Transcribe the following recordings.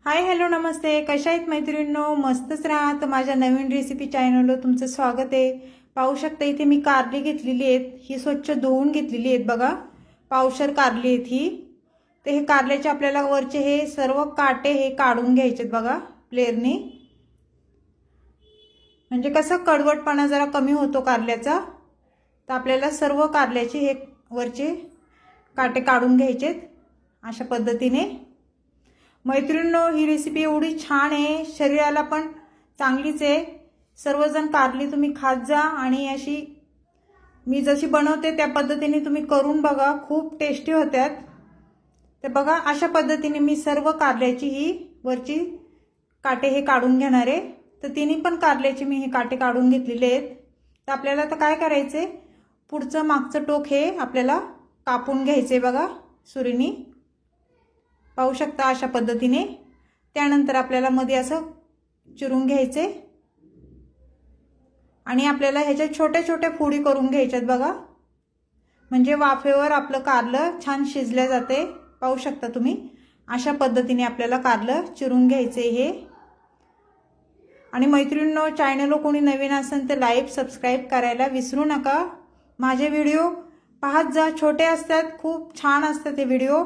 Hi hello नमस्ते, कशा आहेत मैत्रिणींनो? मस्तच राहा. तर माझ्या नवीन रेसिपी चॅनलवर तुमचं स्वागत आहे. पाहू शकता इथे मी कारली घेतलेली आहेत. ही स्वच्छ धुवून घेतलेली आहेत बघा. पावशर कारली आहेत ही. तर हे कारल्याचे आपल्याला वरचे हे सर्व काटे हे काढून घ्यायचे बघा प्लेअरनी. म्हणजे कसं कडवटपणा जरा कमी होतो कारल्याचा. तर आपल्याला सर्व कारल्याचे हे वरचे काटे काढून घ्यायचे अशा पद्धतीने. मैत्रिणींनो, ही रेसिपी एवढी छान आहे, शरीराला पण चांगलीच आहे. सर्वजण कारली तुम्ही खात जा आणि अशी मी जशी बनवते त्या पद्धतीने तुम्ही करून बघा, खूप टेस्टी होतात. तर बघा अशा पद्धतीने मी सर्व कारल्याची ही वरची काटे हे काढून घेणार आहे. तर तिन्ही पण कारल्याची मी हे काटे काढून घेतलेले आहेत. तर आपल्याला आता काय करायचे, पुढचं मागचं टोक हे आपल्याला कापून घ्यायचे बघा सुरीनी. पाहू शकता अशा पद्धतीने. त्यानंतर आपल्याला मध्ये असं चिरून घ्यायचे आणि आपल्याला ह्याच्या छोट्या छोट्या फोडी करून घ्यायच्यात बघा. म्हणजे वाफेवर आपलं कारलं छान शिजल्या जाते. पाहू शकता तुम्ही अशा पद्धतीने आपल्याला कारलं चिरून घ्यायचे हे. आणि मैत्रिणींनो, चॅनलवर कोणी नवीन असेल तर लाईक सबस्क्राईब करायला विसरू नका. माझे व्हिडिओ पाहत जा, छोटे असतात, खूप छान असतात हे व्हिडिओ.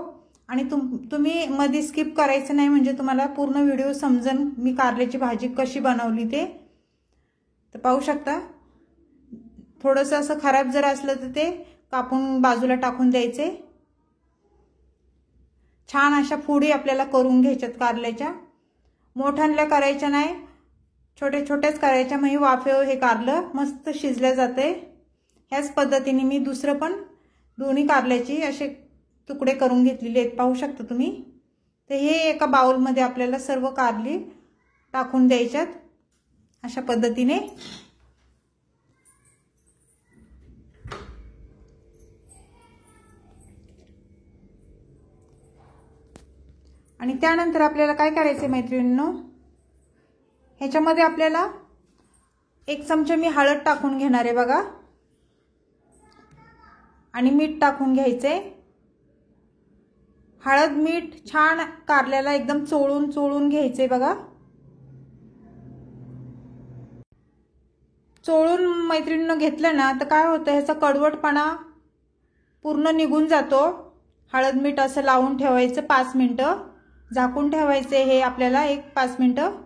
आणि तुम्ही मध्ये स्किप करायचं नाही, म्हणजे तुम्हाला पूर्ण व्हिडिओ समजेल मी कारल्याची भाजी कशी बनवली ते. तर पाहू शकता थोडंसं असं खराब जर असलं तर ते कापून बाजूला टाकून द्यायचे. छान अशा फोडी आपल्याला करून घ्यायच्यात कारल्याच्या. मोठ्यांल्या करायच्या नाही, छोटे छोटेच करायच्या. मग वाफेवर हे कारलं मस्त शिजल्या जाते. ह्याच पद्धतीने मी दुसरं पण दोन्ही कारल्याची असे तुकडे करून घेतलेले आहेत. पाहू शकता तुम्ही. तर हे एका बाउलमध्ये आपल्याला सर्व कारली टाकून द्यायच्यात अशा पद्धतीने. आणि त्यानंतर आपल्याला काय करायचे मैत्रिणींनो, ह्याच्यामध्ये आपल्याला 1 चमचा मी हळद टाकून घेणार आहे बघा. आणि मीठ टाकून घ्यायचे. हळद मीठ छान कारल्याला एकदम चोळून घ्यायचे बघा. चोळून मैत्रिणींनो घेतलं ना तर काय होतं, ह्याचा कडवटपणा पूर्ण निघून जातो. हळद मीठ असं लावून ठेवायचं 5 मिनिटं, झाकून ठेवायचे हे आपल्याला 5 मिनिटं.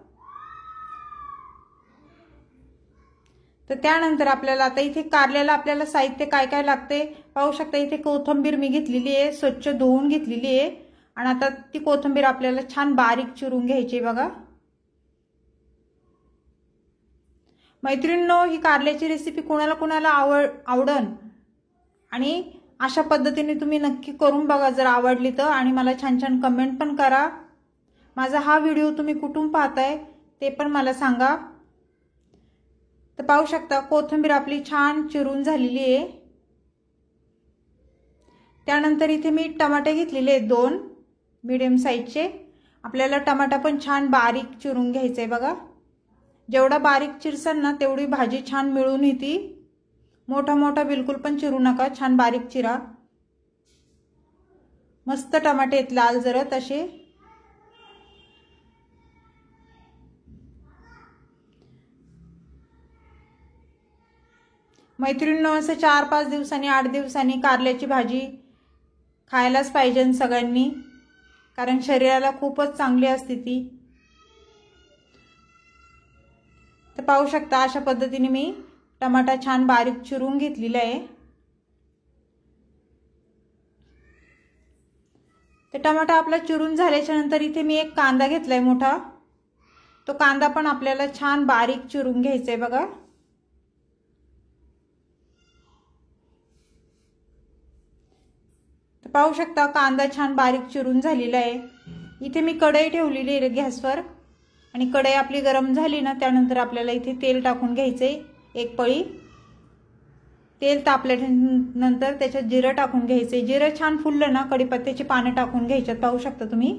तर त्यानंतर आपल्याला आता इथे कारल्याला आपल्याला साहित्य काय काय लागते पाहू शकता. इथे कोथिंबीर मी घेतलेली आहे, स्वच्छ धुवून घेतलेली आहे. आणि आता ती कोथिंबीर आपल्याला छान बारीक चिरून घ्यायची बघा. मैत्रिणींनो, ही कारल्याची रेसिपी कोणाला कोणाला आवडन आणि अशा पद्धतीने तुम्ही नक्की करून बघा जर आवडली तर. आणि मला छान छान कमेंट पण करा. माझा हा व्हिडिओ तुम्ही कुठून पाहताय ते पण मला सांगा. तर पाहू शकता कोथिंबीर आपली छान चिरून झालेली आहे. त्यानंतर इथे मी टमाटे घेतलेले आहेत 2 मीडियम साईजचे. आपल्याला टमाटा पण छान बारीक चिरून घ्यायचे बघा. जेवढा बारीक चिरसाल ना तेवढी भाजी छान मिळून येते. मोठा मोठा बिलकुल पण चिरू नका, छान बारीक चिरा. मस्त टमाटे आहेत लाल जरत असे. मैत्रिणींनो, असं 4-5 दिवसांनी 8 दिवसांनी कारल्याची भाजी खायलाच पाहिजे सगळ्यांनी, कारण शरीराला खूपच चांगली असते ती. तर पाहू शकता अशा पद्धतीने मी टमाटा छान बारीक चिरून घेतलेला आहे. तर टमाटा आपला चिरून झाल्याच्या नंतर इथे मी एक कांदा घेतलाय मोठा. तो कांदा पण आपल्याला छान बारीक चिरून घ्यायचा आहे बघा. पाहू शकता कांदा छान बारीक चिरून झालेला आहे. इथे मी कढई ठेवलेली आहे गॅसवर. आणि कढई आपली गरम झाली ना त्यानंतर आपल्याला इथे तेल टाकून घ्यायचे 1 पळी. तेल तापल्यानंतर त्याच्यात जिरं टाकून घ्यायचे. जिरं छान फुललं ना कढीपत्त्याची पानं टाकून घ्यायच्यात पाहू शकता तुम्ही.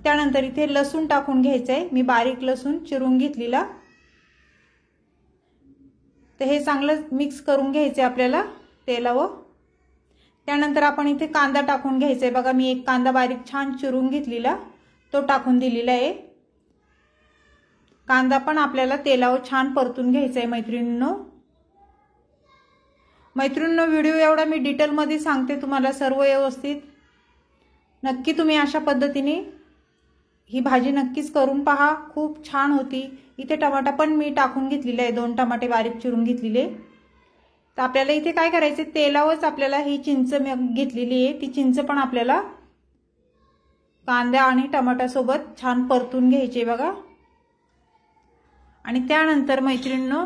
त्यानंतर इथे लसूण टाकून घ्यायचंय. मी बारीक लसूण चिरून घेतलेला. तर हे चांगलं मिक्स करून घ्यायचे आपल्याला तेलावर. त्यानंतर आपण इथे कांदा टाकून घ्यायचा आहे बघा. मी एक कांदा बारीक छान चिरून घेतलेला तो टाकून दिलेला आहे. कांदा पण आपल्याला तेलावर छान परतून घ्यायचा आहे मैत्रिणींनो. मैत्रिणींनो, व्हिडिओ एवढा मी डिटेलमध्ये सांगते तुम्हाला सर्व व्यवस्थित. नक्की तुम्ही अशा पद्धतीने ही भाजी नक्कीच करून पहा, खूप छान होती. इथे टमाटा पण मी टाकून घेतलेले आहे, 2 टमाटे बारीक चिरून घेतलेले. तर आपल्याला इथे काय करायचे, तेलावरच आपल्याला ही चिंच घेतलेली आहे, ती चिंच पण आपल्याला कांदा आणि टमाट्यासोबत छान परतून घ्यायचे बघा. आणि त्यानंतर मैत्रिणींनो,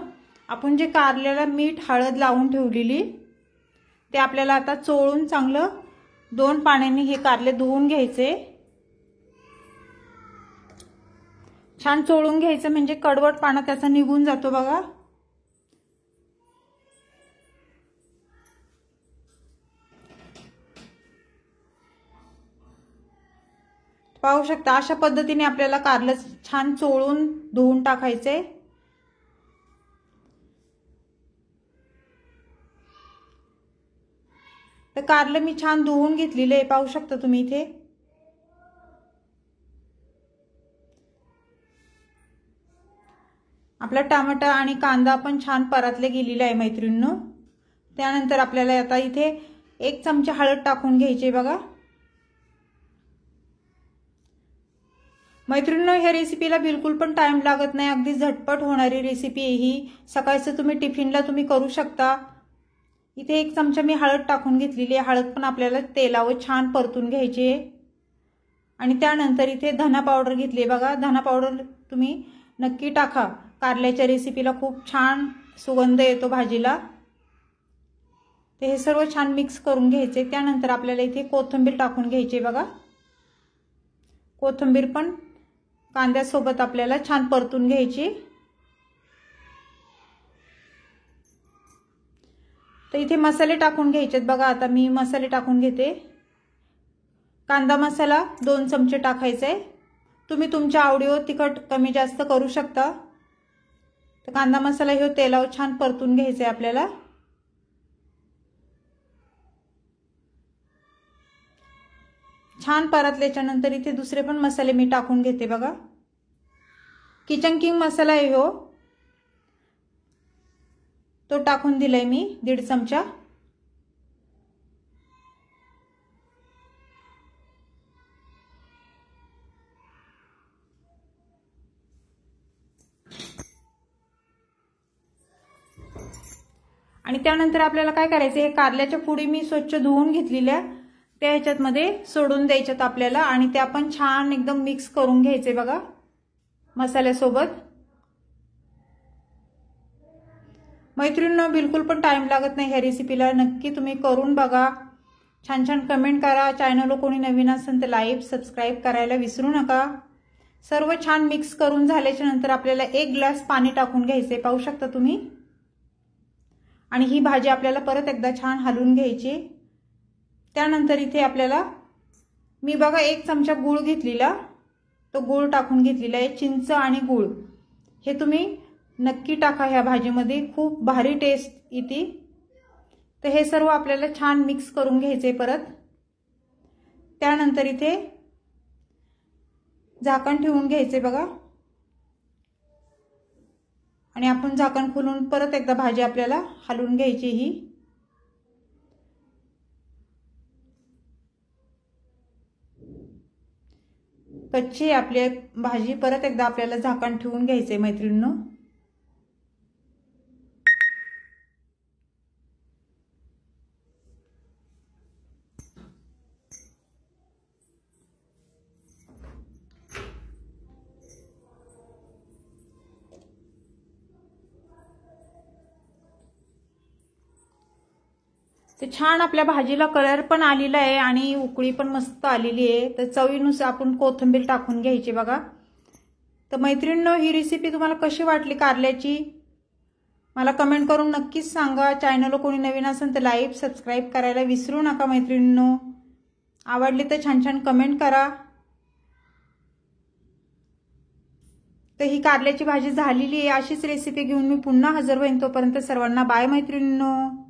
आपण जे कारल्याला मीठ हळद लावून ठेवलेली ते आपल्याला आता चोळून चांगलं 2 पाण्याने हे कारले धुवून घ्यायचे. छान चोळून घ्यायचं म्हणजे कडवटपणा त्याचा निघून जातो बघा. पाहू शकता अशा पद्धतीने आपल्याला कारलं छान चोळून धुवून टाकायचे. तर कारलं मी छान धुवून घेतलेले आहे, पाहू शकता तुम्ही इथे. आपला टमाटा आणि कांदा पण छान परतले गेलेला आहे मैत्रिणींनो. त्यानंतर आपल्याला आता इथे 1 चमचा हळद टाकून घ्यायची बघा. मैत्रिणींनो, ह्या रेसिपीला बिलकुल पण टाइम लागत नाही, अगदी झटपट होणारी रेसिपी आहे ही. सकाळचं तुम्ही टिफिनला तुम्ही करू शकता. इथे 1 चमचा मी हळद टाकून घेतलेली आहे. हळद पण आपल्याला तेलावर छान परतून घ्यायची आहे. आणि त्यानंतर इथे धना पावडर घेतली बघा. धना पावडर तुम्ही नक्की टाका, कारल्याच्या रेसिपीला खूप छान सुगंध येतो भाजीला. ते हे सर्व छान मिक्स करून घ्यायचे. त्यानंतर आपल्याला इथे कोथिंबीर टाकून घ्यायची बघा. कोथिंबीर पण कांद्यासोबत आपल्याला छान परतून घ्यायची. तर इथे मसाले टाकून घ्यायचेत बघा. आता मी मसाले टाकून घेते. कांदा मसाला 2 चमचे टाकायचा आहे. तुम्ही तुमच्या आवडीवर तिखट कमी जास्त करू शकता. तर कांदा मसाला हे तेलावर छान परतून घ्यायचा आहे आपल्याला. छान परतल्याच्या नंतर इथे दुसरे पण मसाले मी टाकून घेते बघा. किचन किंग मसाला आहे हो, तो टाकून दिलाय मी 1.5 चमचा. आणि त्यानंतर आपल्याला काय करायचं, हे कारल्याच्या फोडी मी स्वच्छ धुवून घेतलेल्या त्या ह्याच्यामध्ये सोडून द्यायच्यात आपल्याला. आणि त्या पण छान एकदम मिक्स करून घ्यायचे बघा मसाल्यासोबत. मैत्रिणींनो, बिलकुल पण टाइम लागत नाही ह्या रेसिपीला, नक्की तुम्ही करून बघा. छान छान कमेंट करा. चॅनलला कोणी नवीन असेल तर लाईक सबस्क्राईब करायला विसरू नका. सर्व छान मिक्स करून झाल्याच्या नंतर आपल्याला 1 ग्लास पाणी टाकून घ्यायचे, पाहू शकता तुम्ही. आणि ही भाजी आपल्याला परत एकदा छान हलवून घ्यायची. त्यानंतर इथे आपल्याला मी बघा 1 चमचा गूळ घेतलेला, तो गूळ टाकून घेतलेला आहे. चिंच आणि गूळ हे तुम्ही नक्की टाका ह्या भाजीमध्ये, खूप भारी टेस्ट येते. तर हे सर्व आपल्याला छान मिक्स करून घ्यायचे परत. त्यानंतर इथे झाकण ठेवून घ्यायचे बघा. आणि आपण झाकण खोलून परत एकदा भाजी आपल्याला हलवून घ्यायची. ही कच्ची आपली भाजी परत एकदा आपल्याला झाकण ठेवून घ्यायचे मैत्रिणींनो. ते छान आपल्या भाजीला कलर पण आलेला आहे आणि उकळी पण मस्त आलेली आहे. तर चवीनुसार आपण कोथिंबीर टाकून घ्यायची बघा. तर मैत्रिणींनो, ही रेसिपी तुम्हाला कशी वाटली कारल्याची मला कमेंट करून नक्कीच सांगा. चॅनलला कोणी नवीन असेल तर लाईक सबस्क्राईब करायला विसरू नका मैत्रिणींनो. आवडली तर छान छान कमेंट करा. तर ही कारल्याची भाजी झालेली आहे. अशीच रेसिपी घेऊन मी पुन्हा हजर होईन. तोपर्यंत सर्वांना बाय मैत्रिणींनो.